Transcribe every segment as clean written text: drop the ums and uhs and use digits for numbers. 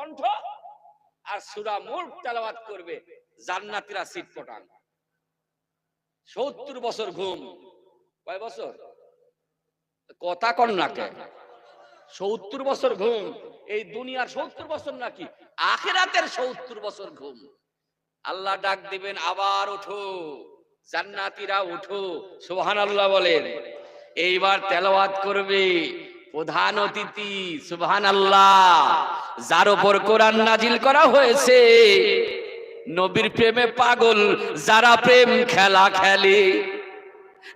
কণ্ঠ, আর সূরা মুল্ক তেলাওয়াত করবে জান্নাতীরা সিট পটান। 70 বছর ঘুম। কয় বছর? কথা কন না কে? 70 বছর ঘুম। এই দুনিয়ার 70 বছর নাকি আখিরাতের 70 বছর ঘুম। আল্লাহ ডাক দিবেন, আবার ওঠো জান্নাতীরা, ওঠো। সুবহানাল্লাহ বলেন। এইবার তেলাওয়াত করবে প্রধান অতিথি। সুবহানাল্লাহ। যার উপর কোরআন নাজিল করা হয়েছে, নবীর প্রেমে পাগল যারা প্রেম খেলা খেলে,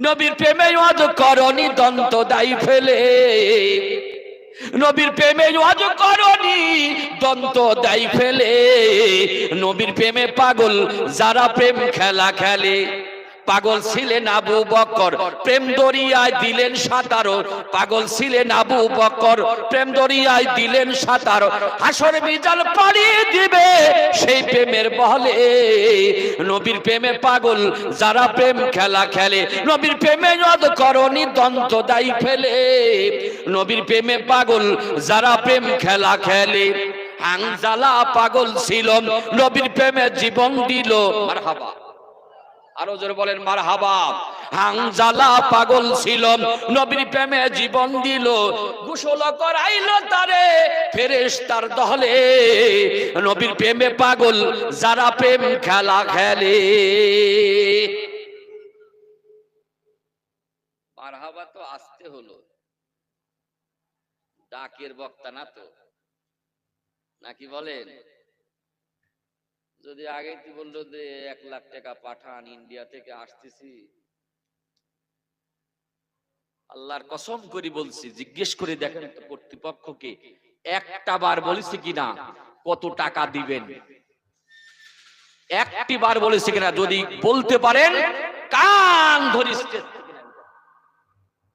নবীর প্রেমে ওয়াজ করনি দন্ত দাই ফেলে, নবীর প্রেমে ওয়াজ করনি দন্ত দাই ফেলে, নবীর প্রেমে পাগল যারা প্রেম খেলা খেলে। পাগল ছিলেন আবু বকর, প্রেম দরিয়ায় দিলেন সাঁতারো। পাগল ছিলেন আবু বকর, প্রেম দরিয়ায় দিলেন সাঁতারো। হাসর মিজান পাড়িয়ে দিবে সেই প্রেমের বলে। নবীর প্রেমে পাগল যারা প্রেম খেলা খেলে, নবীর প্রেমে ওয়াজ করনি দন্ত দাই ফেলে, নবীর প্রেমে পাগল যারা প্রেম খেলা খেলে। হানজালা পাগল ছিল, নবীর প্রেমে জীবন দিল। মারহাবা, আরো জোরে বলেন মারহাবা। হানজালা পাগল ছিল, নবীর প্রেমে জীবন দিল। গোসল করাইলো তারে ফেরেশতার দলে, নবীর প্রেমে পাগল যারা প্রেম খেলা খেলে। মারহাবা তো আসতে হলো, ডাকের বক্তা না তো, নাকি বলেন? যদি আগে তুই বললো যে 1 লাখ টাকা পাঠান, ইন্ডিয়া থেকে আসতেছি, আল্লাহর কসম করে বলছি, জিজ্ঞেস করে দেখেন তো কর্তৃপক্ষকে, একটা বার বলেছে কিনা কত টাকা দিবেন, একটি বার বলেছে কিনা? যদি বলতে পারেন কান ধরে স্টেজ থেকে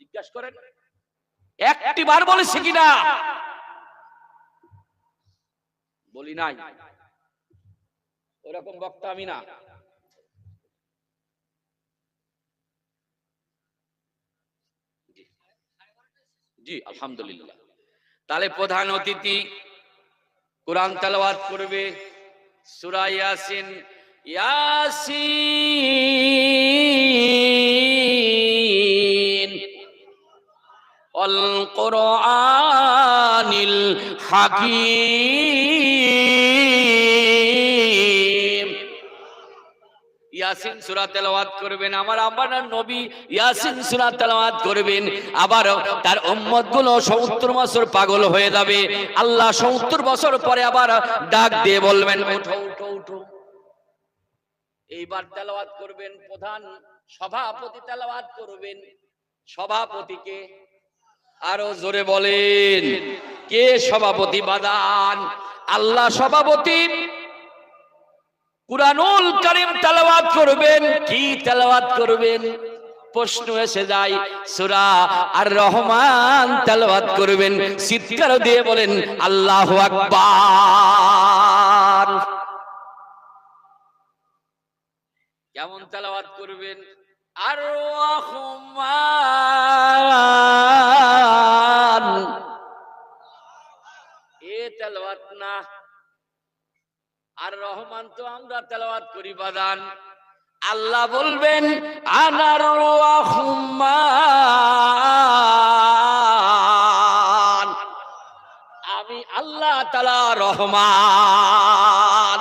জিজ্ঞাসা করেন, একটি বার বলেছে কিনা? বলি নাই, ওরকম বক্তা আমি না। জি আলহামদুলিল্লাহ। তাহলে প্রধান অতিথি কোরআন তেলাওয়াত করবে সূরা ইয়াসিন। ইয়াসিন আল কুরআনিল হাকীম। ইয়াসিন সূরা তেলাওয়াত করবেন আমার নবী, ইয়াসিন সূরা তেলাওয়াত করবেন। আবার তার উম্মতগুলো 70 বছর পাগল হয়ে যাবে। আল্লাহ 70 বছর পরে আবার ডাক দিয়ে বলবেন, ওঠো ওঠো ওঠো। এইবার তেলাওয়াত করবেন প্রধান সভাপতি, তেলাওয়াত করবেন। সভাপতিকে আরো জোরে বলেন, কে সভাপতি? বাদান আল্লাহ সভাপতি। কুরআনুল কারীম তেলাওয়াত করবেন। কি তেলাওয়াত করবেন? প্রশ্ন এসে যায়, সূরা আর রহমান তেলাওয়াত করবেন। চিৎকার দিয়ে বলেন আল্লাহু আকবার। কেমন তেলাওয়াত করবেন? আর রহমান, এ তেলাওয়াত না। আর রহমান তো আমরা তেলাওয়াত করি বাদান। আল্লাহ বলবেন আনার রহমান, আমি আল্লাহ তাআলা রহমান।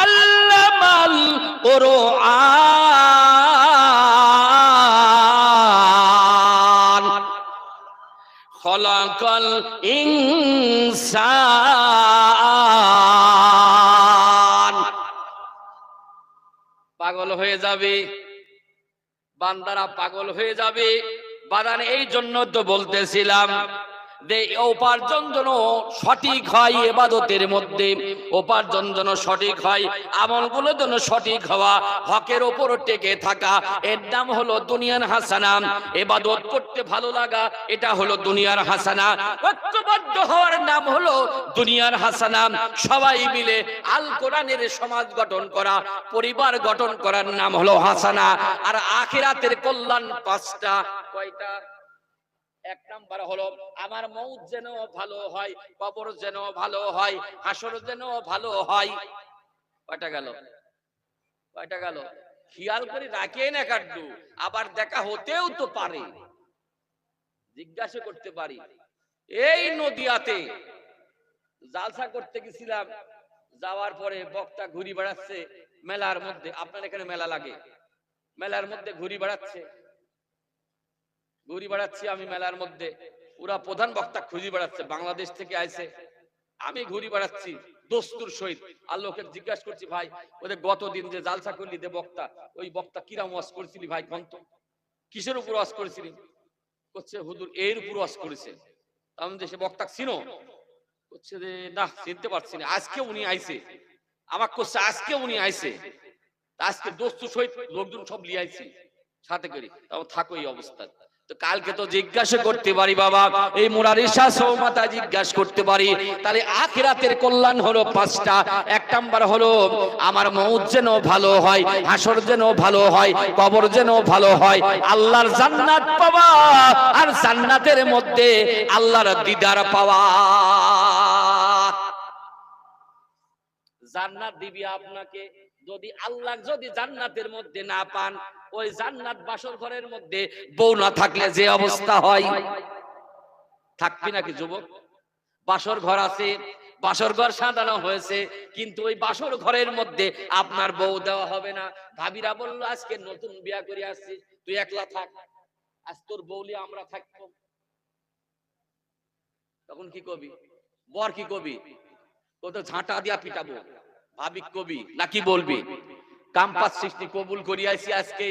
আল্লামাল কুরআন খলাকাল ইনসান। পাগল হয়ে যাবে বান্দারা, পাগল হয়ে যাবে বাদান। এই জন্য তো বলতেছিলাম যে উপার্জন যেন সঠিক হয় ইবাদতের মধ্যে, উপার্জন যেন সঠিক হয়, আমলগুলো যেন সঠিক হওয়া, হকের ওপর টেকে থাকা, এর নাম হলো দুনিয়ার হাসানা। ইবাদত করতে ভালো লাগা, এটা হলো দুনিয়ার হাসানা। ঐক্যবদ্ধ হওয়ার নাম হলো দুনিয়ার হাসানা। সবাই মিলে আল কোরআনের সমাজ গঠন করা, পরিবার গঠন করার নাম হলো হাসানা। আর আখিরাতের কল্যাণ 5টা। কয়টা? এক নাম্বার হলো আমার মউত যেন ভালো হয়, কবর যেন ভালো হয়, হাসর যেন ভালো হয়। কয়টা গেল? কয়টা গেল? খেয়াল করে রাখেন এক আধটু, আবার দেখা হতেও তো পারে, জিজ্ঞাসা করতে পারি। এই নদিয়াতে জালসা করতে গেছিলাম, যাওয়ার পরে বক্তা ঘুরি বেড়াচ্ছে মেলার মধ্যে, আপনার এখানে মেলা লাগে, মেলার মধ্যে ঘুরি বেড়াচ্ছি আমি মেলার মধ্যে, ওরা প্রধান বক্তা খুঁজি বেড়াচ্ছে, বাংলাদেশ থেকে আইছে, আমি ঘুরি বেড়াচ্ছি দস্তুর সহিত। আর লোকের জিজ্ঞাসা করছি, ভাই ওদের গতদিন যে জালসা করলি দে বক্তা, ওই বক্তা কিরাম ওয়াজ করেছিলি ভাই কন্ত, কিসের উপর ওয়াজ করেছিলি? করছে হুজুর এর উপর ওয়াজ করেছে। আমি দেশে বক্তা চিনো? করছে যে না চিনতে পারছি না, আজকে উনি আইছে, আমাকে করছে আজকে উনি আইছে, আজকে দস্তুর সহিত লোকজন সব লিয়ে আইছি সাথে করি, তখন থাকো এই অবস্থা। তো কালকে তো জিজ্ঞাসা করতে পারি বাবা, এই মুরারি শাহ সৌমাতা জিজ্ঞাসা করতে পারি, তাহলে আখিরাতের কল্যাণ হলো পাঁচটা। এক নাম্বার হলো আমার মউত যেন ভালো হয়, হাসর যেন ভালো হয়, কবর যেন ভালো হয়, আল্লাহর জান্নাত পাওয়া, আর জান্নাতের মধ্যে আল্লাহর দিদার পাওয়া। জান্নাত দিবি আপনাকে, যদি আল্লাহ যদি জান্নাতের মধ্যে না পান, ওই জান্নাত বাসর ঘরের মধ্যে বউ না থাকলে যে অবস্থা হয়, থাকবি নাকি যুবক? বাসর ঘর আছে, বাসর ঘর সাজানো হয়েছে, কিন্তু ওই বাসর ঘরের মধ্যে আপনার বউ দেওয়া হবে না। ভাবিরা বললো আজকে নতুন বিয়া করে আসছি, তুই একলা থাক, আজ তোর বউলি আমরা থাকবো। তখন কি কবি? বর কি কবি? ও তো ঝাঁটা দিয়া পিটাবো, ভাবি কবি নাকি বলবি? কাম্পাস সৃষ্টি কবুল করিয়াছি আজকে,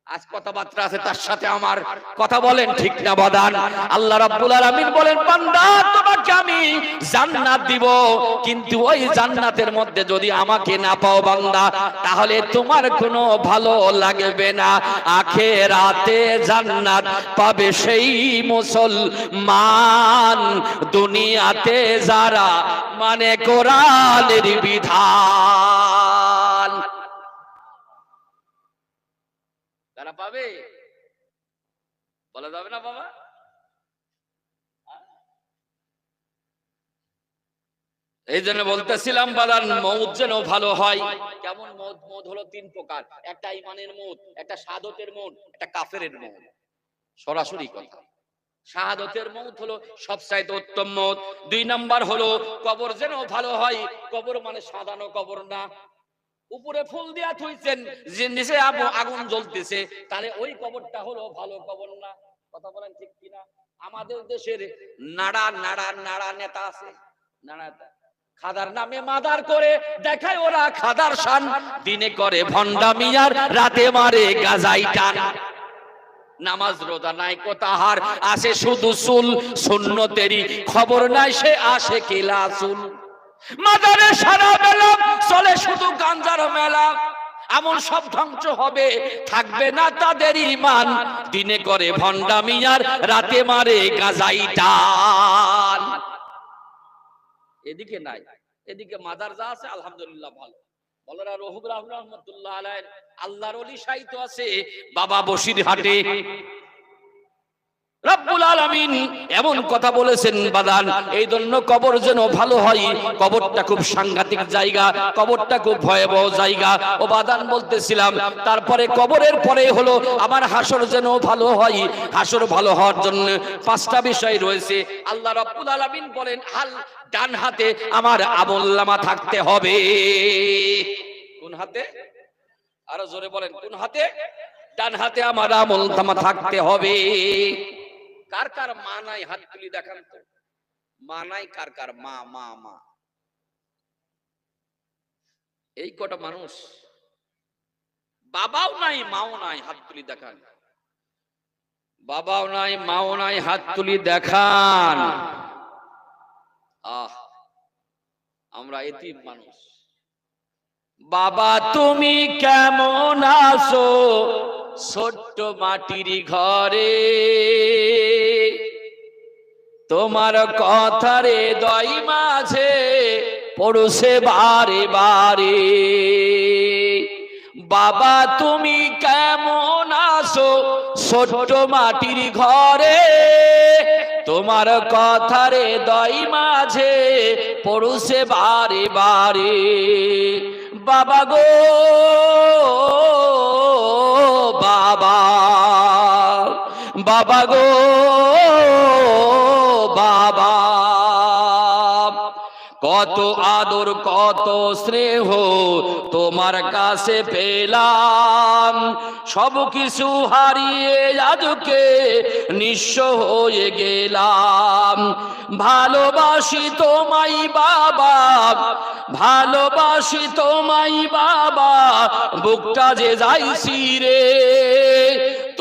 আজ কথাবার্তা আছে তার সাথে আমার, কথা বলেন ঠিক না বাদান? আল্লাহ রাব্বুল আলামিন বলেন বান্দা তোমাকে আমি জান্নাত দিব, কিন্তু ওই জান্নাতের মধ্যে যদি আমাকে না পাও বান্দা, তাহলে তোমার কোনো ভালো লাগবে না। আখিরাতে জান্নাত পাবে সেই মুসলমান, দুনিয়াতে যারা মানে কোরআনের বিধান, তারা পাবে। বলা যাবে না বাবা? এই জন্য বলতেছিলাম বাদান মউত যেন ভালো হয়। কেমন মউত? মউত হলো তিন প্রকার, একটা ঈমানের মউত, একটা শাহাদাতের মউত, একটা কাফেরের মউত। সরাসরি কথা, শাহাদাতের মউত হলো সবচাইতে উত্তম মউত। দুই নাম্বার হলো কবর যেন ভালো হয়। কবর মানে সাধারণ কবর না, উপরে ফুল দিয়া থইছেন, যে নিচে আগুন জ্বলতেছে, তাহলে ওই কবরটা হলো ভালো কবর না। কথা বলেন ঠিক কিনা? আমাদের দেশের নাড়া নাড়া নাড়া নেতা আছে, নাড়া খাদার নামে মাদার করে দেখায় ওরা খাদার শান, দিনে করে ভন্ডামি আর রাতে মারে গাজাই টান। নামাজ রোজা নাই কোতাহার, আসে শুধু চুল, সুন্নতেরই খবর নাই সে আসে কেলা চুল। মাজারে সারা বেলা চলে শুধু গাঞ্জার মেলা, এমন সব ধ্বংস হবে, থাকবে না তাদের ঈমান, দিনে করে ভন্ডামি আর রাতে মারে গাজাই টান। এদিকে নাই, এদিকে মাজার যা আছে আলহামদুলিল্লাহ ভালো। বলরা রহুব রহমাতুল্লাহ আলাইহি আল্লাহর ওলি সাহিত্য আছে বাবা বসিরহাটে। রব্বুল আলামিন এমন কথা বলেছেন বাদান, এই জন্য কবর যেন ভালো হয়। কবরটা খুব সাংঘাতিক জায়গা, কবরটা খুব ভয়াবহ জায়গা। ও বাদান বলতেছিলাম, তারপরে কবরের পরে হলো আমার হাসর যেন ভালো হয়। হাসর ভালো হওয়ার জন্য পাঁচটা বিষয় রয়েছে। আল্লাহ রব্বুল আলামিন বলেন, আল ডান হাতে আমার আমলনামা থাকতে হবে। কোন হাতে? আরো জোরে বলেন, কোন হাতে? ডান হাতে আমার আমলনামা থাকতে হবে। কার কার মা নাই হাত তুলি দেখান তো। মা নাই কার কার? মা মা মা এই কটা মানুষ। বাবাও নাই মাও নাই, হাত তুলি দেখান। বাবাও নাই মাও নাই, হাত তুলি দেখান। আহ, আমরা এতিম মানুষ। বাবা তুমি কেমন আছো ছোট্ট মাটির ঘরে, তোমার কথারে দই মাঝে পড়ছে বারে বারে। বাবা তুমি কেমন আছো ছোট্ট মাটির ঘরে তোমার কথারে দই মাঝে পড়ুছে বারে বারে বাবা গো বাবা বাবা গো বাবা কত আদর কত স্নেহ তোমার কাছে পেলাম সব কিছু হারিয়ে আজকে নিঃস্ব হয়ে গেলাম ভালোবাসি তোমায় বাবা ভালোবাসি তোমায় বাবা বুকটা যে যাইছি রে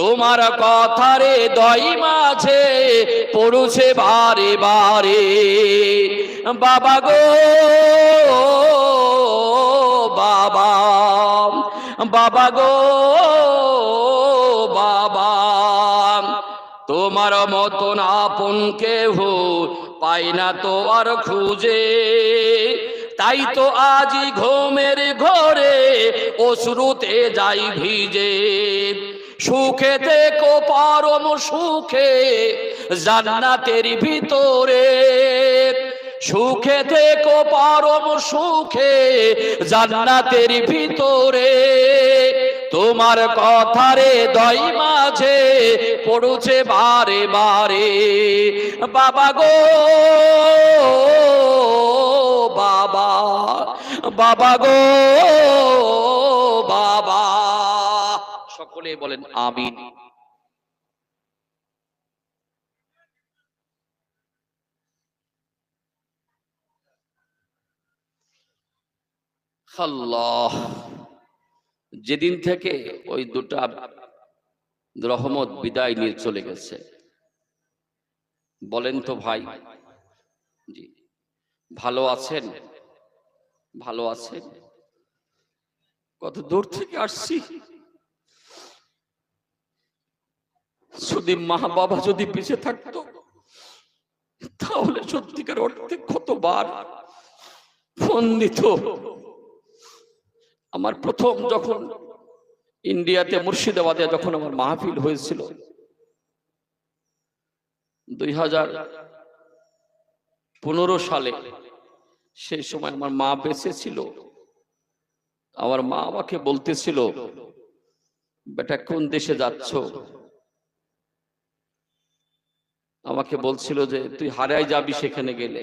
তোমার কথারে দই মাঝে পড়ুছে বারে বারে বাবা গো বাবা বাবা গো বাবা তোমার মতন আপন কেহ পাই না তো আর খুঁজে তাই তো আজি ঘুমের ঘরে অশ্রুতে যাই ভিজে সুখে দেখো পরম সুখে জান্নাতের ভিতরে সুখে দেখো পরম সুখে জান্নাতের ভিতরে তোমার কথারে দই মাঝে পড়ুছে বারে বারে বাবা গো বাবা বাবা গো বাবা সকলে বলেন আমিন আল্লাহ যেদিন থেকে ওই দুটা রহমত বিদায় নিয়ে চলে গেছে বলেন তো ভাই জি ভালো আছেন ভালো আছেন কত দূর থেকে আসছি যদি মা বাবা যদি বেঁচে থাকতো তাহলে সত্যিকার অর্থে কতবার ফোন দিত আমার প্রথম যখন ইন্ডিয়াতে মুর্শিদাবাদে যখন আমার মাহফিল হয়েছিল 2015 সালে সেই সময় আমার মা বেঁচে ছিল আমার মা আমাকে বলতেছিল বেটা কোন দেশে যাচ্ছ আমাকে বলছিল যে তুই হারাই যাবি সেখানে গেলে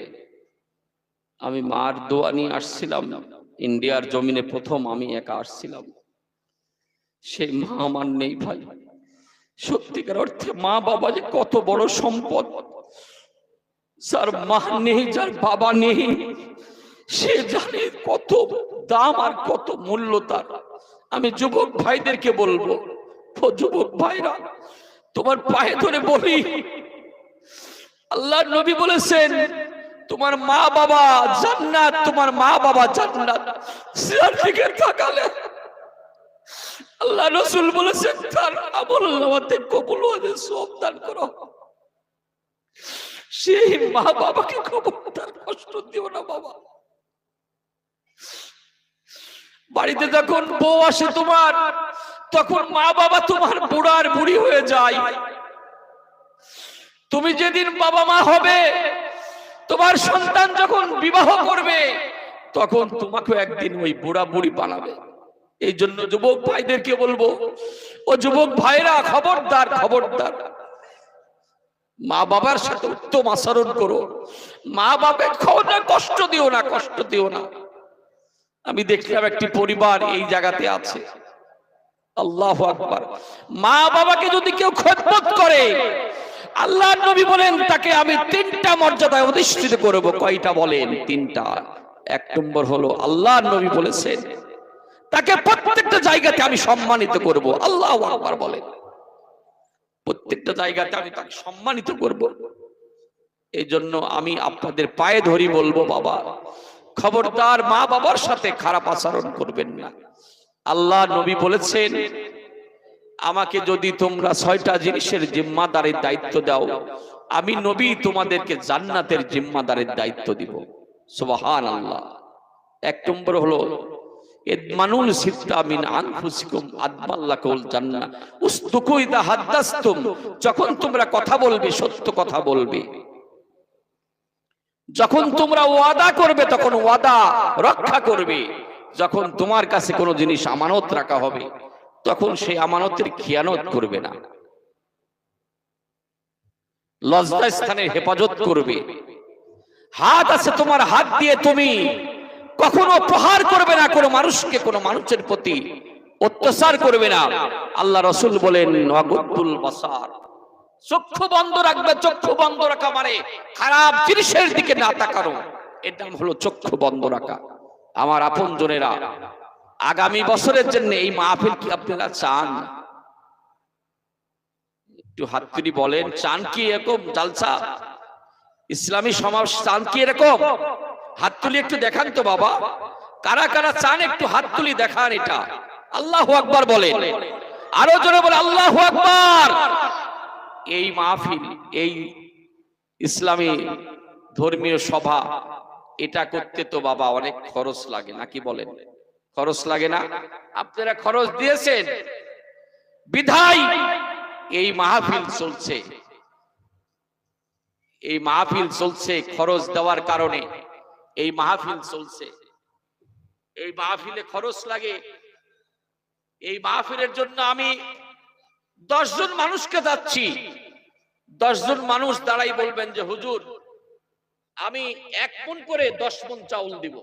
আমি মার দোয়া নিয়ে আসছিলাম ইন্ডিয়ার জমিনে প্রথম আমি একা আসছিলাম সেই মা আমার নেই ভাই সত্যিকার অর্থে মা বাবা যে কত বড় সম্পদ যার মা নেই যার বাবা নেই সে জানে কত দাম আর কত মূল্য তার আমি যুবক ভাইদেরকে বলবো ও যুবক ভাইরা তোমার পায়ে ধরে বলি আল্লাহর নবী বলেছেন তোমার মা বাবা জান্নাত তোমার মা বাবা জান্নাত সিরাত দিকে তাকালে আল্লাহ রাসূল বলেছেন তার আমলনামাতে কবুল হয়ে সওয়াব দান করো সেই মা বাবাকে খবরদার কষ্ট দিও না বাবা বাড়িতে যখন বউ আসে তোমার তখন মা বাবা তোমার বুড়ার বুড়ি হয়ে যায় তুমি যেদিন বাবা মা হবে তোমার সন্তান যখন বিবাহ করবে তখন তোমাকে একদিন ওই বুড়া বুড়ি বানাবে এই জন্য যুবক ভাইদেরকে বলবো ও যুবক ভাইরা খবরদার খবরদার মা বাবার সাথে উত্তম আচরণ করো মা বাবার কষ্ট দিও না কষ্ট দিও না আমি দেখলাম একটি পরিবার এই জায়গাতে আছে আল্লাহু আকবার মা বাবাকে যদি কেউ খেদমত করে আল্লাহর নবী বলেন তাকে আমি তিনটা মর্যাদায় অধিষ্ঠিত করব কয়টা বলেন তিনটা এক নম্বর হলো আল্লাহর নবী বলেছেন তাকে প্রত্যেকটা জায়গাতে আমি সম্মানিত করব আল্লাহু আকবার বলেন প্রত্যেকটা জায়গাতে আমি তাকে সম্মানিত করব এই জন্য আমি আপনাদের পায়ে ধরি বলবো বাবা খবরদার মা বাবার সাথে খারাপ আচরণ করবেন না আল্লাহ নবী বলেছেন আমাকে যদি তোমরা 6টা জিনিসের জিম্মাদারির দায়িত্ব দাও আমি নবী তোমাদেরকে জান্নাতের জিম্মাদারির দায়িত্ব দিব সুবহানাল্লাহ এক নম্বর হলো ইদমানুল সিত্তা মিন আনফুসিকুম আদমাল্লাকুল জান্নাহ উসদুকু ইদা হাদাসতুম, যখন তোমরা কথা বলবে সত্য কথা বলবে, যখন তোমরা ওয়াদা করবে তখন ওয়াদা রক্ষা করবে, যখন তোমার কাছে কোনো জিনিস আমানত রাখা হবে তখন সেই আমানতের খিয়ানত করবে না, লজ্জা স্থানের হেফাজত করবে। হাত আছে তোমার, হাত দিয়ে তুমি কখনো প্রহার করবে না, কোনো মানুষকে, কোনো মানুষের প্রতি অত্যাচার করবে না। আল্লাহ রাসূল বলেন ওয়াগুদ্দুল বাসার, চক্ষু বন্ধ রাখবে। চক্ষু বন্ধ রাখা মানে খারাপ জিনিসের দিকে না তাকানো, এর নাম হলো চক্ষু বন্ধ রাখা। আমার আপনজনেরা, আগামী বছরের জন্য এই মাহফিল কি আপনারা চান? একটু হাত তুলে বলেন, চান কি এরকম জালসা, ইসলামী সমাবেশ চান কি এরকম? হাত তুলি একটু দেখান তো বাবা, কারা কারা চান একটু হাত তুলি দেখান। এটা আল্লাহু আকবার বলেন, আরো জোরে বলে আল্লাহু আকবার। এই মাহফিল, এই ইসলামী ধর্মীয় সভা, এটা করতে তো বাবা অনেক খরচ লাগে, নাকি বলেন? খরচ লাগে না? আপনারা খরচ দিয়েছেন বিধায় এই মাহফিল চলছে। এই মাহফিল চলছে খরচ দেওয়ার কারণে এই মাহফিল চলছে। এই মাহফিলে খরচ লাগে। এই মাহফিলের জন্য আমি 10 জন মানুষকে যাচ্ছি, 10 জন মানুষ দাঁড়াই বলবেন যে হুজুর আমি 1 মণ করে 10 মণ চাউল দিব।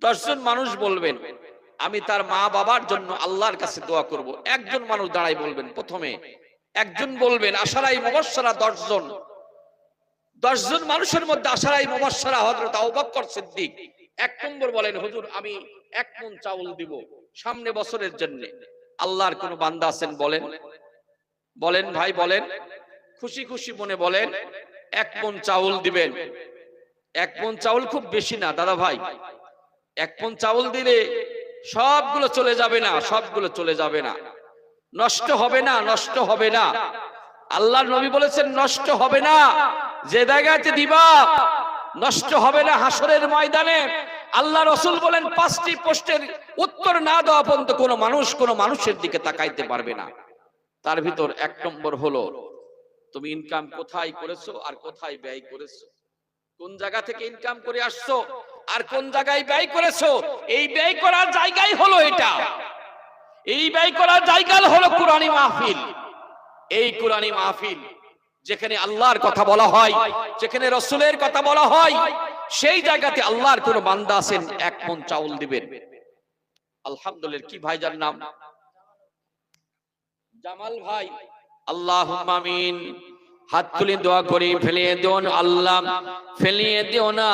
10 জন মানুষ বলবেন আমি তার মা বাবার জন্য আল্লাহর কাছে দোয়া করব। একজন মানুষ দাঁড়াই বলবেন, প্রথমে একজন বলবেন আশারাই মুবাশশারা 10 জন। 10 জন মানুষের মধ্যে আশারাই মুবাশশারা হযরত আবু বকর সিদ্দিক 1 নম্বর বলেন হুজুর আমি 1 মণ চাউল দিব সামনে বছরের জন্য। আল্লাহর কোন বান্দা আছেন বলেন? বলেন ভাই বলেন, খুশি খুশি মনে বলেন 1 মণ চাউল দিবেন। 1 মণ চাউল খুব বেশি না দাদা ভাই, 1 মণ চাউল দিলে সবগুলো চলে যাবে না, সবগুলো চলে যাবে না, নষ্ট হবে না, নষ্ট হবে না। আল্লাহর নবী বলেছেন নষ্ট হবে না, যে জায়গাতে দিবা নষ্ট হবে না। হাসরের ময়দানে আল্লাহ রাসূল বলেন 5টি প্রশ্নের উত্তর না দেওয়া পর্যন্ত কোনো মানুষ কোনো মানুষের দিকে তাকাইতে পারবে না। তার ভিতর 1 নম্বর হলো তুমি ইনকাম কোথায় করেছো আর কোথায় ব্যয় করেছো, কোন জায়গা থেকে ইনকাম করে আসছো আর কোন জায়গায় ব্যয় করেছো। এই ব্যয় করার জায়গাই হলো এটা, এই ব্যয় করার জায়গা হলো কুরআনী মাহফিল। এই কুরআনী মাহফিল যেখানে আল্লাহর কথা বলা হয়, যেখানে রাসূলের কথা বলা হয়, সেই জায়গাতে আল্লাহর কোন বান্দা আছেন 1 মণ চাউল দিবেন। আলহামদুলিল্লাহ। কি ভাইজান নাম? জামাল ভাই। আল্লাহুম্মা আমিন। হাত তুলে দোয়া করি, ফেলিয়ে দিও না আল্লাহ, ফেলিয়ে দিও না।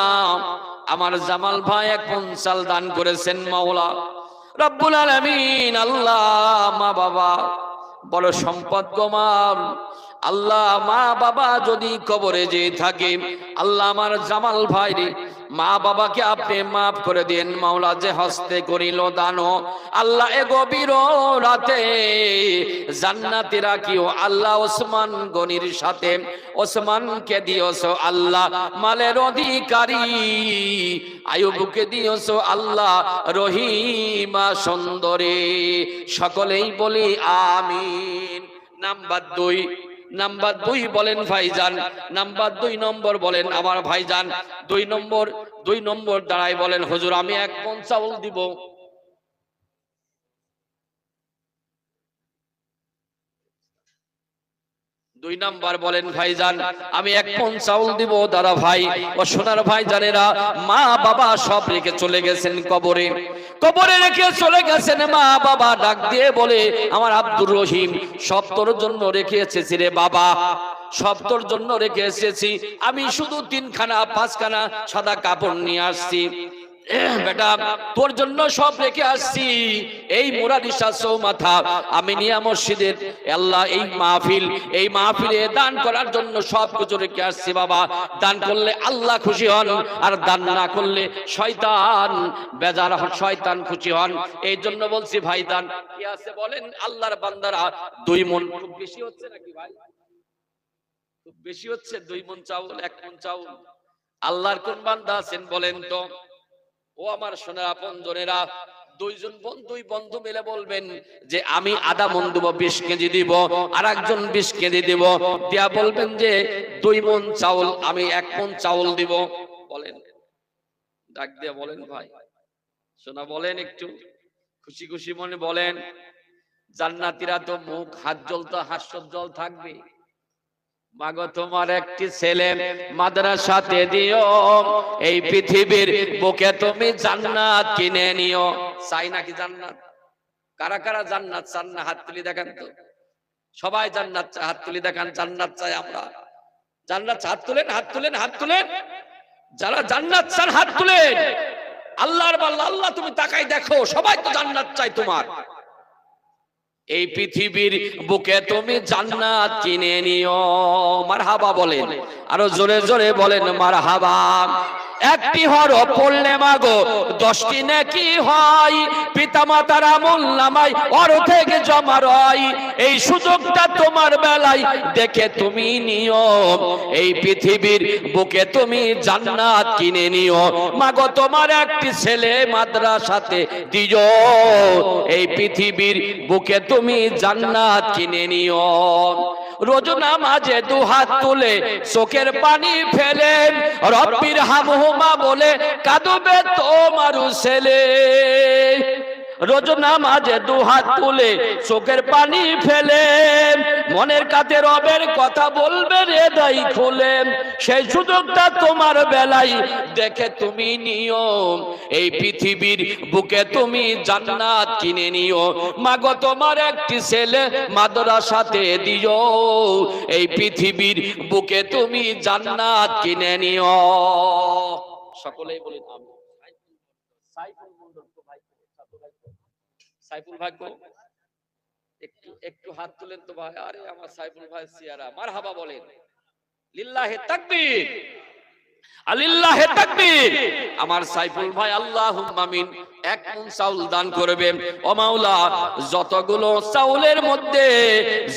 আমার জামাল ভাই 1 মণ চাল দান করেছেন মাওলা রব্বুল আলামিন। আল্লাহ মা বাবা বড় সম্পদ গমাম। আল্লাহ মা বাবা যদি কবরে যে থাকে, আল্লাহ আমার জামাল ভাই রে মা বাবাকে আপনি মাফ করে দেন মাওলা। যে হস্তে করিল দান আল্লাহ এ গভীর রাতে জান্নাতে রাখিও আল্লাহ। ওসমান গনির সাথে ওসমানকে দিওছো আল্লাহ মালের অধিকারী, আয়ুবকে দিওছো আল্লাহ রহিমা সুন্দরী। সকলেই বলি আমিন। নাম্বার 2 বলেন ভাইজান, নাম্বার 2 নম্বর বলেন আমার ভাইজান। 2 নম্বর দাঁড়ায় বলেন হুজুর আমি 1 মণ চাউল দিব। 2 নাম্বার বলেন ভাইজান আমি 1 মণ চাউল দিব। দাদা ভাই ও সোনার ভাই জানেরা, মা বাবা সব রেখে চলে গেছেন কবরে, কবরে রেখে চলে গেছেন। মা বাবা ডাক দিয়ে বলে আমার আব্দুর রহিম সব তোর জন্য রেখে এসেছি রে বাবা, সব তোর জন্য রেখে এসেছি। আমি শুধু 3খানা 5খানা সাদা কাপড় নিয়ে আসছি বেটা, তোর জন্য সব রেখে আসছি। এই মুরাদিশা চৌমাথা আমিনিয়া মসজিদের আল্লাহ এই মাহফিলে দান করার জন্য সব কিছু রেখে আসছি বাবা। দান করলে আল্লাহ খুশি হন, আর দান না করলে শয়তান বেজার হন, শয়তান খুশি হন। এই জন্য বলছি ভাই দান কি আছে বলেন আল্লাহর বান্দারা। 2 মণ খুব বেশি হচ্ছে নাকি ভাই? খুব বেশি হচ্ছে 2 মণ চাউল, 1 মণ চাউল। আল্লাহর কোন বান্দা আছেন বলেন তো? ও আমার সোনা আপনজনেরা, দুই বন্ধু মিলে বলবেন যে আমি আধা মন দেব, 20 কেজি দিব, আর একজন 20 কেজি দিব, দিয়া বলবেন যে 2 মন চাউল, আমি 1 মন চাউল দিব। বলেন, ডাক দিয়া বলেন ভাই, সোনা বলেন, একটু খুশি খুশি মনে বলেন। জান্নাতীরা তো মুখ হাত জ্বলতো হাস্যোজ্জ্বল থাকবে। মাগো তোমার একটি ছেলে মাদ্রাসাতে দিও, এই পৃথিবীর বুকে তুমি জান্নাত কিনে নিও। চাই নাকি জান্নাত? কারা কারা জান্নাত চান না? হাত তুলি দেখান তো। সবাই জান্নাত চায়, হাত তুলি দেখান। জান্নাত চাই আমরা, জান্নাত। হাত তুলেন, হাত তুলেন, হাত তুলেন। যারা জান্নাত চান হাত তুলেন। আল্লাহর বান্দা, আল্লাহ তুমি তাকাই দেখো, সবাই তো জান্নাত চাই তোমার। এই পৃথিবীর বুকে তুমি জান্নাত কিনে নিও। মারহাবা বলেন, আরো জোরে জোরে বলেন মারহাবা। একটি হরফ পড়লে মাগো 10টি নেকি হয়, পিতামাতার আমলনামায় অর্ধেক জমা রয়। এই সুযোগটা তোমার বেলায় দেখে তুমি নিও, এই পৃথিবীর বুকে তুমি জান্নাত কিনে নিও। মাগো তোমার একটি ছেলে মাদ্রাসাতে দিও, এই পৃথিবীর বুকে তুমি জান্নাত কিনে নিও। রোজ নামাজে 2 হাত তুলে চোখের পানি ফেলে রব্বির হামহুমা বলে কাঁদবে তোমার ছেলে। রোজ নামাজে 2 হাত তুলে চোখের পানি ফেলে মনের কাছে রবের কথা বলবে হৃদয় খুলে। সেই সুযোগটা তোমার বেলায় দেখে তুমি নিও, এই পৃথিবীর বুকে তুমি জান্নাত কিনে নিও। মাগো তোমার একটি ছেলে মাদ্রাসাতে দিও, এই পৃথিবীর বুকে তুমি জান্নাত কিনে নিও। সকলেই বলি আমিন। সাইফুল মন্ডল তো ভাই, সাইফুল ভাই একটু একটু হাত তুলেন তো ভাই। আরে আমার সাইফুল ভাই সিয়ারা, মারহাবা বলেন। লিল্লাহি তাকবীর, আলিল্লাহি তাকবীর। আমার সাইফুল ভাই আল্লাহুম্মা আমিন 1 মণ চাউল দান করবে। ও মাওলা, যতগুলো চাউলের মধ্যে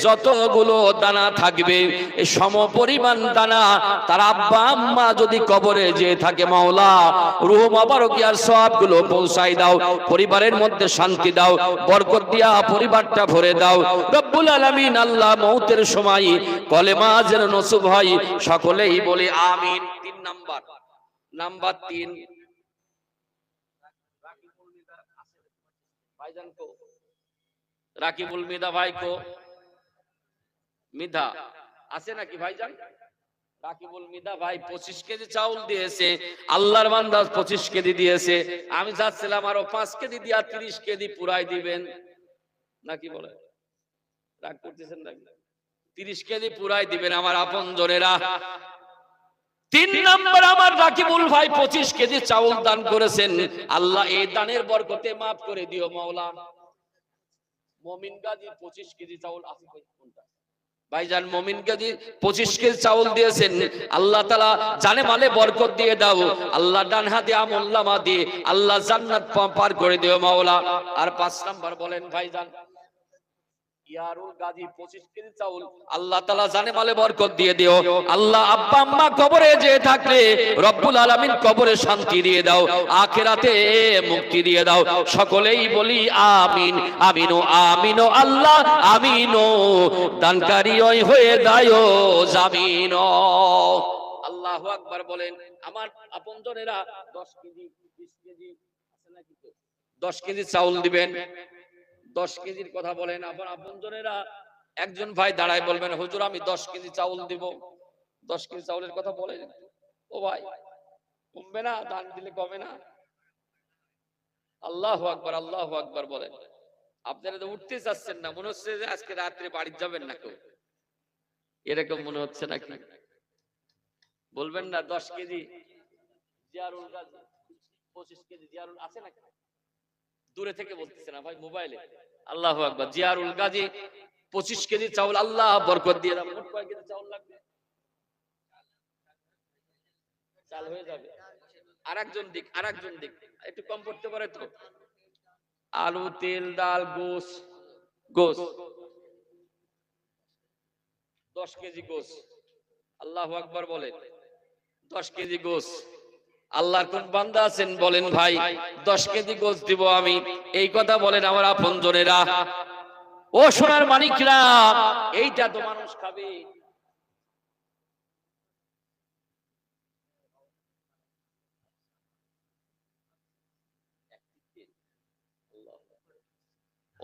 যতগুলো দানা থাকবে, এই সমপরিমাণ দানা তার আব্বা আম্মা যদি কবরে যে থাকে, মাওলা রূহ মোবারকিয়ার সওয়াবগুলো পৌঁছাই দাও, পরিবারের মধ্যে শান্তি দাও, বরকত দিয়া পরিবারটা ভরে দাও রব্বুল আলামিন। আল্লাহ মউতের সময় কলেমা যেন নসিব হয়, সকলেই বলি আমিন। 3 নাম্বার, নাম্বার 3, ভাইজান কো, রাকিবুল মিদা ভাই কো? মিধা আছে নাকি ভাইজান? রাকিবুল মিদা ভাই 25 কেজি চাউল দিয়েছে। আল্লাহর বান্দা 25 কেজি দিয়েছে। আমি চাচ্ছিলাম আরো 5 কেজি দিয়া 30 কেজি পুরাই দিবেন, নাকি বলে? রাগ করতেছেন নাকি? 30 কেজি পুরাই দিবেন আমার আপনজনেরা। 3 নাম্বার, আমার রাকিবুল ভাই 25 কেজি চাউল দান করেছেন। আল্লাহ এই দানের বরকতে মাফ করে দিও মাওলা। মুমিন গাজী 25 কেজি চাউল আছে কোনটা? ভাইজান মুমিন গাজী 25 কেজি চাউল দিয়েছেন। আল্লাহ তাআলা জানে মালে বরকত দিয়ে দাও আল্লাহ, ডান হাতে আমলনামা দিয়ে আল্লাহ জান্নাত পার করে দিও মাওলা। আর 5 নাম্বার বলেন ভাইজান। ইয়ারুল গাজী 25 কেজি চাউল, আল্লাহ তাআলা জানে মালে বরকত দিয়ে দিও আল্লাহ। আব্বা আম্মা কবরে যে থাকলে রব্বুল আলামিন কবরে শান্তি দিয়ে দাও, আখিরাতে মুক্তি দিয়ে দাও। সকলেই বলি আমিন, আমিন ও আমিন ও আল্লাহ আমিন ও দানকারী হয়ে দাও জামিন। আল্লাহু আকবার বলেন। আমার আপনজনেরা 10 কেজি 20 কেজি আছে নাকি? 10 কেজি চাউল দিবেন। 10 কেজির কথা বলেন। আবার আপনজনেরা একজন ভাই দাঁড়ায় বলবেন, হুজুর আমি 10 কেজি চাউল দিব। 10 কেজি চাউলের কথা বলেন। ও ভাই কমবে না? দান দিলে কমে না? আল্লাহু আকবার, আল্লাহু আকবার বলেন। আপনারা তো উঠতে চাচ্ছেন না, মনে হচ্ছে যে আজকে রাত্রে বাড়ি যাবেন না কেউ, এরকম মনে হচ্ছে নাকি? বলবেন না 10 কেজি জিয়ারুল গাজী, 25 কেজি জিয়ারুল আছে নাকি? দূরে থেকে বলতেছে না ভাই, মোবাইলে। আল্লাহু আকবার। জিয়ারুল গাজী 25 কেজি চাউল, আল্লাহ বরকত দিয়ে দাও। মোট কয় কেজি চাউল লাগবে? চাল হয়ে যাবে। আরেকজন দিক, আরেকজন দিক একটু কম পড়তে পারে তো? আলু, তেল, ডাল, গোশ, গোশ 10 কেজি গোশ। আল্লাহু আকবার বলেন। 10 কেজি গোশ আল্লাহর কোন বান্দা আছেন বলেন ভাই 10 কেজি গোশত দিব আমি, এই কথা বলেন আমার আপনজনেরা। ও সোনার মানিকরা, এইটা তো মানুষ খাবে।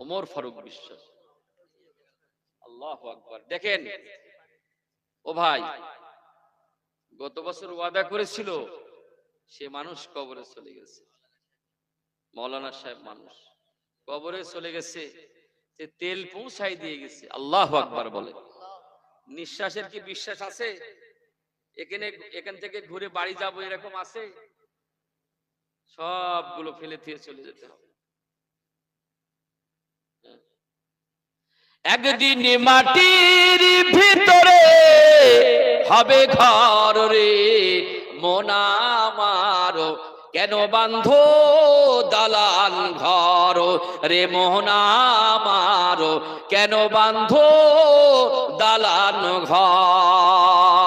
ওমর ফারুক বিশ্বাস, আল্লাহু আকবার। দেখেন ও ভাই, গত বছর ওয়াদা করেছিল, সে মানুষ কবরে চলে গেছে। মাওলানা সাহেব মানুষ কবরে চলে গেছে, যে তেল পৌঁছাই দিয়ে গেছে। আল্লাহু আকবার বলে। নিঃশ্বাসের কি বিশ্বাস আছে? এখান থেকে ঘুরে বাড়ি যাবো এরকম আছে? সবগুলো ফেলে দিয়ে চলে যেতে হবে। একদিন মাটির ভিতরে হবে ঘর রে মন আমার, কেন বাঁধো দালান ঘর রে মন আমার, কেন বাঁধো দালান ঘর।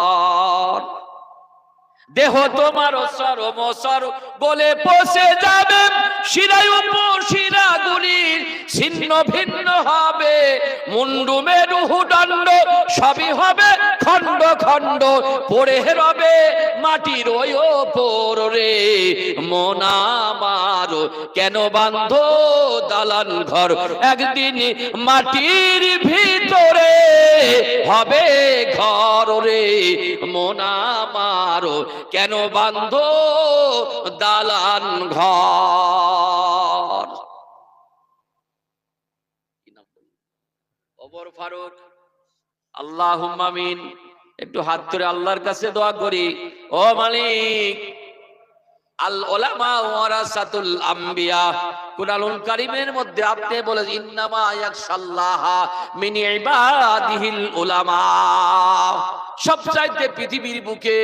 দেহ তোমার সরমসর বলে পচে যাবে, শিরায় উপর শিরাগুলি ছিন্ন ভিন্ন হবে, মুন্ডু মেরু দণ্ড সবই হবে খণ্ড খণ্ড, পড়ে রবে মাটির ওই ওপর রে মন আমার, কেন বাঁধো দালান ঘর। একদিন মাটির ভিতরে হবে ঘর রে মন আমার, কেন বাঁধো দালান ঘর। ওমর ফারুক, আল্লাহুম্মা আমিন। একটু হাত ধরে আল্লাহর কাছে দোয়া করি, ও মালিক, আল উলামা ওয়ারাসাতুল আম্বিয়া, কুরআনুল কারীমের মধ্যে আপনি বলেছেন ইন্নামা ইয়াখশাল্লাহা মিন ইবাদিহিল উলামা। সবচাইতে পৃথিবীর বুকে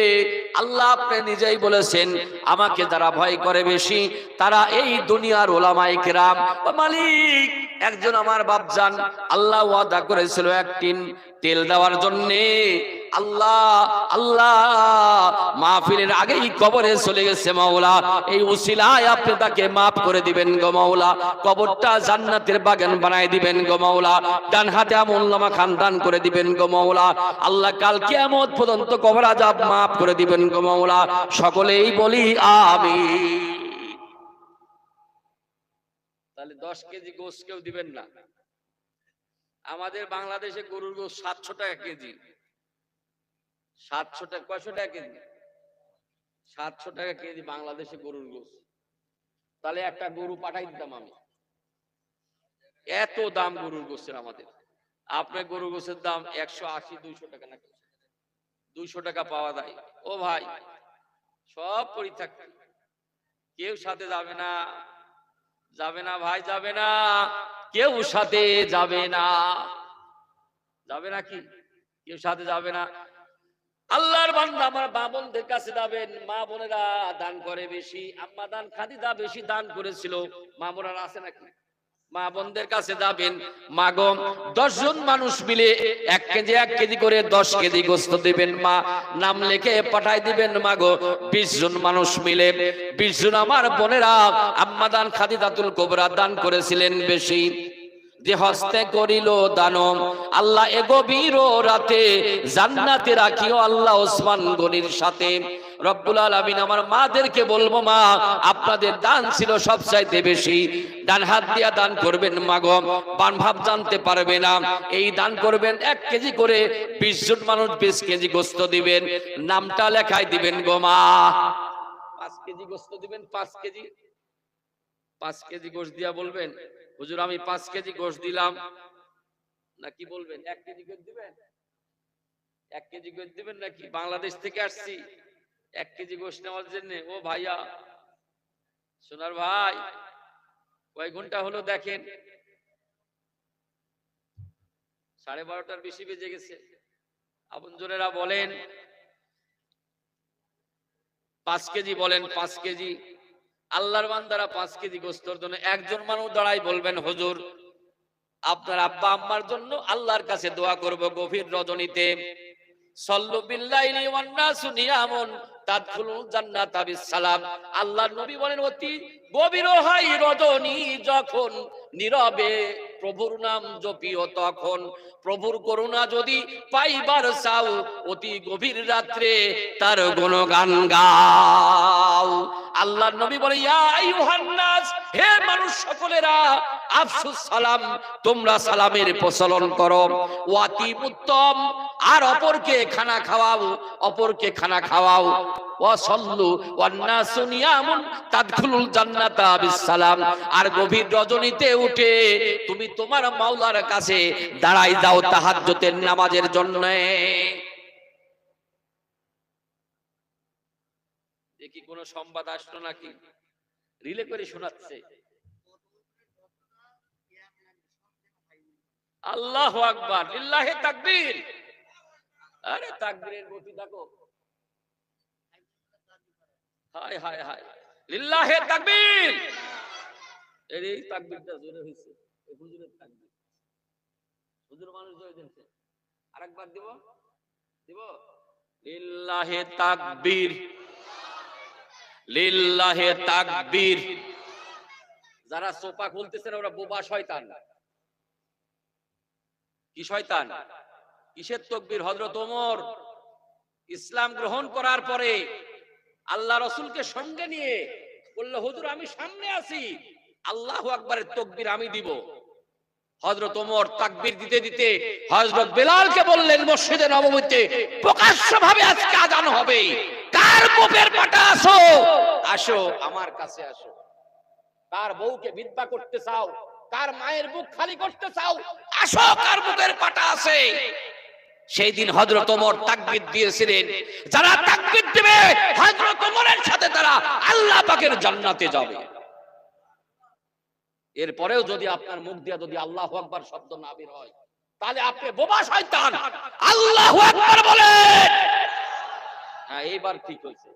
আল্লাহ আপনি নিজেই বলেছেন আমাকে যারা ভয় করে বেশি তারা এই দুনিয়ার উলামায়ে কেরাম। ও মালিক, একজন আমার বাপজান আল্লাহ ওয়াদা করেছিল একদিন তেল দেওয়ার জন্য। আল্লাহ আল্লাহ মাহফিলের আগেই কবরে চলে গেছে মাওলা, এই উসিলায় আপনি তাকে মাফ করে দিবেন গো মাওলা, কবরটা জান্নাতের বাগান বানায় দিবেন গো মাওলা, ডান হাতে আমুল্লামা খান দান করে দিবেন গো মাওলা। আল্লাহ কাল কিয়ামত পর্যন্ত কবর আযাব মাফ করে দিবেন গো মাওলা। সকলেই বলি আমিন। তাহলে 10 কেজি গোশত কেউ দিবেন না? আমাদের বাংলাদেশে গরুর গোশত 700 টাকা কেজি। 700 টাকা, কয়শো টাকা কেজি? 700 টাকা কেজি বাংলাদেশে গরুর গোশত। তাহলে একটা গরু পাঠাই দিতাম আমি। এত দাম গরুর গোশতের আমাদের। আপনার গরুর গোশতের দাম 180-200 টাকা নাকি? 200 টাকা পাওয়া যায়। ও ভাই, সব পরিত্যক্ত, কেউ সাথে যাবে না, যাবে না ভাই, যাবে না, কেউ সাথে যাবে না। যাবে না কি? কেউ সাথে যাবে না। আল্লাহর বান্দা আমার মা বোনদের কাছে যাবেন। মা বোনেরা দান করে বেশি। আম্মা দান খাদিজা বেশি দান করেছিল। মা বোনেরা আছে নাকি? মা বোনদের কাছে যাবেন। মা গো, 10 জন মানুষ মিলে 1 কেজি করে 10 কেজি গোশত দিবেন। মা নাম লিখে পাঠাই দিবেন। মা গো, 20 জন মানুষ মিলে 20 জন আমার বোনেরা আম্মা দান খাদিজাতুল কুবরা দান করেছিলেন বেশি। যে হস্তে করিল দান আল্লাহ এ গভীর রাতে জান্নাতে রাখিও আল্লাহ ওসমান গনির সাথে। রব্বুল আলামিন আমার মাদেরকে বলবো, মা আপনাদের দান ছিল সবচাইতে বেশি। ডান হাত দিয়া দান করবেন মা গো, বাম ভাব জানতে পারবে না। এই দান করবেন 1 কেজি করে 20 জন মানুষ 20 কেজি গোশত দিবেন। নামটা লেখাই দিবেন গো মা। 5 কেজি গোশত দিবেন। 5 কেজি গোশত দিয়া বলবেন, হুজুর আমি 5 কেজি গোশত দিলাম, নাকি বলবেন 1 কেজি গোশত দিবেন? 1 কেজি গোশত দিবেন নাকি? বাংলাদেশ থেকে আসছি 1 কেজি গোশত নেওয়ার জন্য। ও ভাইয়া, সোনার ভাই, কয় ঘন্টা হলো দেখেন? 12:30টার বেশি বেজে গেছে। আপনজনেরা বলেন 5 কেজি, বলেন 5 কেজি। আল্লাহর বান্দারা 5 কেজি গোশতের জন্য একজন মানুষ দাঁড়াই বলবেন, হুজুর আপনার আব্বা আম্মার জন্য আল্লাহর কাছে দোয়া করব গভীর রজনীতে। সাল্লু বিল্লাইলি ওয়ান নাসু নিয়ামুন তাদখুলুল জান্নাতা বিসসালাম। আল্লাহর নবী বলেন, অতি গভীর হয় রজনী যখন নীরবে প্রভুর নাম জপিও তখন। প্রভুর করুণা যদি পাইবার চাও অতি গভীর রাত্রে তার গুণগান গাও। আল্লাহর নবী বলে, ইয়া আইয়ুহান নাস, হে মানুষ সকলেরা, আফসুস সালাম, তোমরা সালামের প্রচলন করো। ওয়াতিমুত্তম, আর অপরকে খানা খাওয়াও, অপরকে খানা খাওয়াও। ওয়াসাল্লু ওয়ান্নাসু নিয়ামুন তাদখুলুল জান্নাতা বিসসালাম, আর গভীর রজনীতে উঠে তুমি তোমার মাওলার কাছে দাঁড়াই যাও তাহাজ্জুদের নামাজের জন্য। দেখি কোন সংবাদ আসলো নাকি, রিলে করে শোনাচ্ছে। আল্লাহু আকবার, লিল্লাহি তাকবীর। আরে তাকবীরের গতি দেখো, হায় হায় হায়, লিল্লাহি তাকবীর। এই তাকবীরটা জোরে হইছে, এই হুজুরের তাকবীর। হুজুর মানুষ জয় দিয়েছে, আরেকবার দিব দিব। লিল্লাহি তাকবীর, লিল্লাহি তাকবীর। যারা সোপা খুলতেছেন ওরা বোবা শয়তান। কি শয়তান? কিসের তাকবীর? হযরত ওমর ইসলাম গ্রহণ করার পরে আল্লাহ রাসূলকে সঙ্গে নিয়ে বলল, হুজুর আমি সামনে আছি, আল্লাহু আকবারের তাকবীর আমি দিব। হযরত ওমর তাকবীর দিতে দিতে হযরত বেলালকে বললেন, মসজিদে নববীতে প্রকাশ্যভাবে আজকে আযান হবে, কার বুকের পাটা আসো, আসো আমার কাছে আসো। কার বউকে বিধবা করতে চাও, কার মায়ের বুক খালি করতে চাও, আসো, কার বুকের পাটা আছে। সেই দিন হযরত ওমর তাকবীর দিয়েছিলেন। যারা তাকবীর দিবে হযরত ওমরের সাথে তারা আল্লাহ পাকের জান্নাতে যাবে। এরপরেও যদি আপনার মুখ দিয়ে যদি আল্লাহু আকবার শব্দ না বের হয়, তাহলে আপনি বোবা শয়তান। আল্লাহু আকবার বলেন। হ্যাঁ, এইবার ঠিক হয়েছে।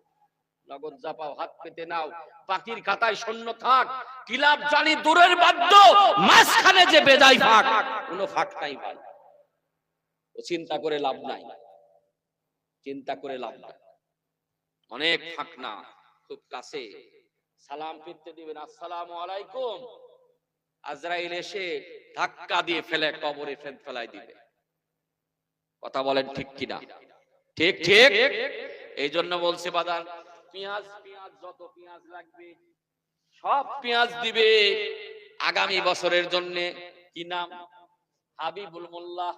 নগদ জাপাও, হাত পেতে নাও, পাখির খাতায় শূন্য থাক। কিলাব জানি দূরের বাদ্য, মাঝখানে যে বেজায় ফাঁক, কোনো ফাঁক নাই ভাই। ও চিন্তা করে লাভ নাই, চিন্তা করে লাভ নাই। অনেক ফাঁক না, খুব কাছে। সালাম ফিরতে দিবেন, আসসালামু আলাইকুম, আজরাইল এসে ধাক্কা দিয়ে ফেলে কবরে ফেলাই দিবে। কথা বলেন ঠিক কিনা? ঠিক ঠিক। এই জন্য বলছে বাদান, পেঁয়াজ পেঁয়াজ যত পেঁয়াজ লাগবে সব পেঁয়াজ দিবে আগামী বছরের জন্য। কি নাম? হাবিবুল মোল্লা।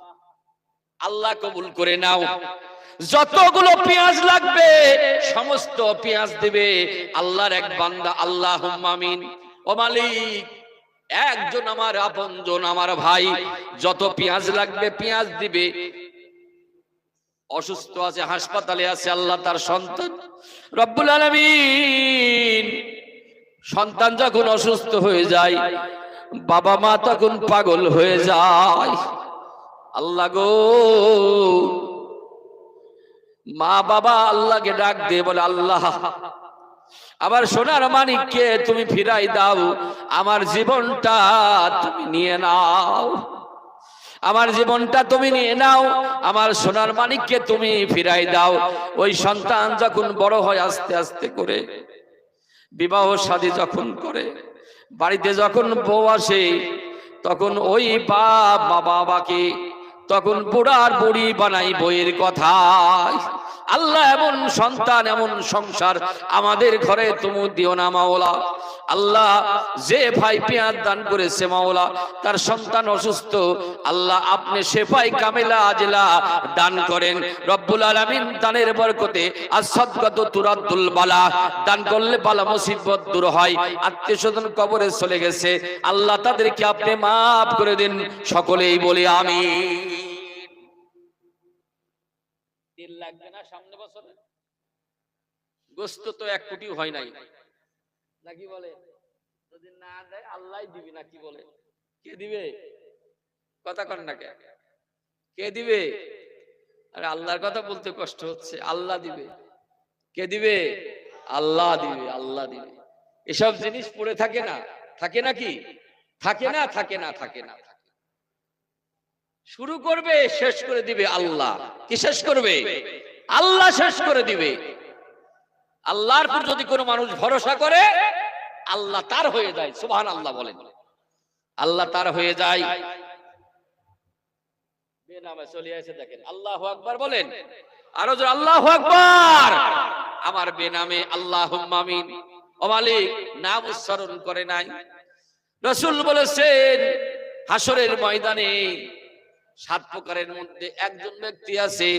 আল্লাহ কবুল করে নাও। যতগুলো পেঁয়াজ লাগবে সমস্ত পেঁয়াজ দিবে আল্লাহর এক বান্দা। আল্লাহুম্মা আমিন। ও মালিক, একজন আমার আপনজন, আমার ভাই, যত পেঁয়াজ লাগবে পেঁয়াজ দিবে। অসুস্থ আছে, হাসপাতালে আছে, আল্লাহ তার সন্তান রব্বুল আলামিন, সন্তান যখন অসুস্থ হয়ে যায়, বাবা মা তখন পাগল হয়ে যায়। আল্লাহ গো, মা বাবা আল্লাহকে ডাক দিয়ে বলে, আল্লাহ আমার সোনার মানিককে তুমি ফিরাই দাও, আমার জীবনটা তুমি নিয়ে নাও, আমার জীবনটা তুমি নিয়ে নাও, আমার সোনার মানিককে তুমি ফিরাই দাও। ওই সন্তান যখন বড় হয়, আস্তে আস্তে করে বিবাহ শাদী যখন করে, বাড়িতে যখন বউ আসে, তখন ওই বাবাকে তখন বুড়ার বুড়ি বানাই বইয়ের কথায়। আল্লাহ এমন সন্তান, এমন সংসার আমাদের ঘরে তুমি দিও না মাওলা। আল্লাহ যে ভাই পেঁয়াজ দান করেছে মাওলা, তার সন্তান অসুস্থ, আল্লাহ আপনি শেফাই কামেলা আজলা দান করেন রব্বুল আলামিন। দানের বরকতে আস-সাদকাতু তুরাদ্দুল বালা, দান করলে বালা মুসিবত দূর হয়। আত্মীয় স্বজন কবরে চলে গেছে, আল্লাহ তাদেরকে আপনি মাফ করে দিন। সকলেই বলি আমিন। তেল লাগবে না সামনে বছরে? গোস্ত তো 1 কোটিও হয় নাই নাকি বলে? যদি না দেয় আল্লাহই দিবে নাকি বলে? কে দিবে? কথা কন না, কে দিবে? আরে আল্লাহর কথা বলতে কষ্ট হচ্ছে। আল্লাহ দিবে। কে দিবে? আল্লাহ দিবে, আল্লাহ দিবে। এসব জিনিস পড়ে থাকে না, থাকে নাকি? থাকে না, থাকে না, থাকে না। শুরু করবে, শেষ করে দিবে আল্লাহ। কি শেষ করবে? আল্লাহ শেষ করে দিবে। আল্লাহর উপর যদি কোনো মানুষ ভরসা করে আল্লাহ তার হয়ে যায়। সুবহানাল্লাহ বলেন, আল্লাহ তার হয়ে যায়। বেনামে চলে আসে, দেখেন আল্লাহু আকবার বলেন, আরো জোরে আল্লাহু আকবার। আমার বেনামে আল্লাহুম্মা আমিন। ও মালিক নাম উচ্চারণ করে নাই। রাসূল বলেছেন হাসরের ময়দানে 7 প্রকারের মধ্যে একজন ব্যক্তি আছে,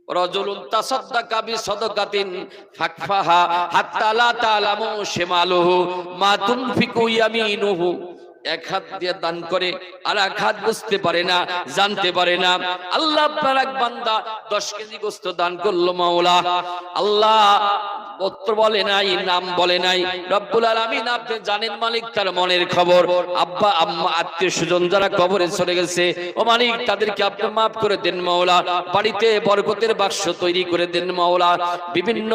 রাজুলুন তাসাদ্দাকা বিসাদাকাতিন ফাকফাহা হাত্তা লা তা'লামু শিমালুহু মা তুনফিকু ইয়ামিনুহু। এক হাত দিয়ে দান করে আর এক হাত বুঝতে পারে না, জানতে পারে না। আল্লাহ আপনার এক বান্দা 10 কেজি গোশত দান করলো, মাওলা আল্লাহ গোত্র বলে নাই, নাম বলে নাই। রব্বুল আলামিন আপনি জানেন মালিক তার মনের খবর। আব্বা আম্মা আত্মীয় স্বজন যারা কবরে চলে গেছে, ও মালিক তাদেরকে আপনি মাফ করে দেন মাওলা। বাড়িতে বরকতের বাক্স তৈরি করে দেন মাওলা। বিভিন্ন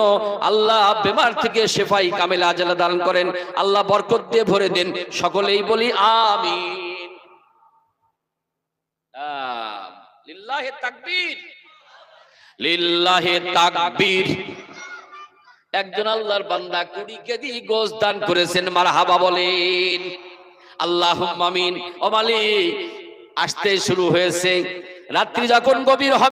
আল্লাহ বেমার থেকে শেফাই কামেল আজলা দান করেন আল্লাহ, বরকত দিয়ে ভরে দেন। সকলেই বলি আমিন। লিল্লাহি তাকবীর, লিল্লাহি তাকবীর। একজন আল্লাহর বান্দা 20 কেজি গোশত দান করেছেন, মারহাবা বলেন, আল্লাহুম্মা আমিন। ও মালিক আসতে শুরু হয়েছে, রাত্রি যখন গভীর হবে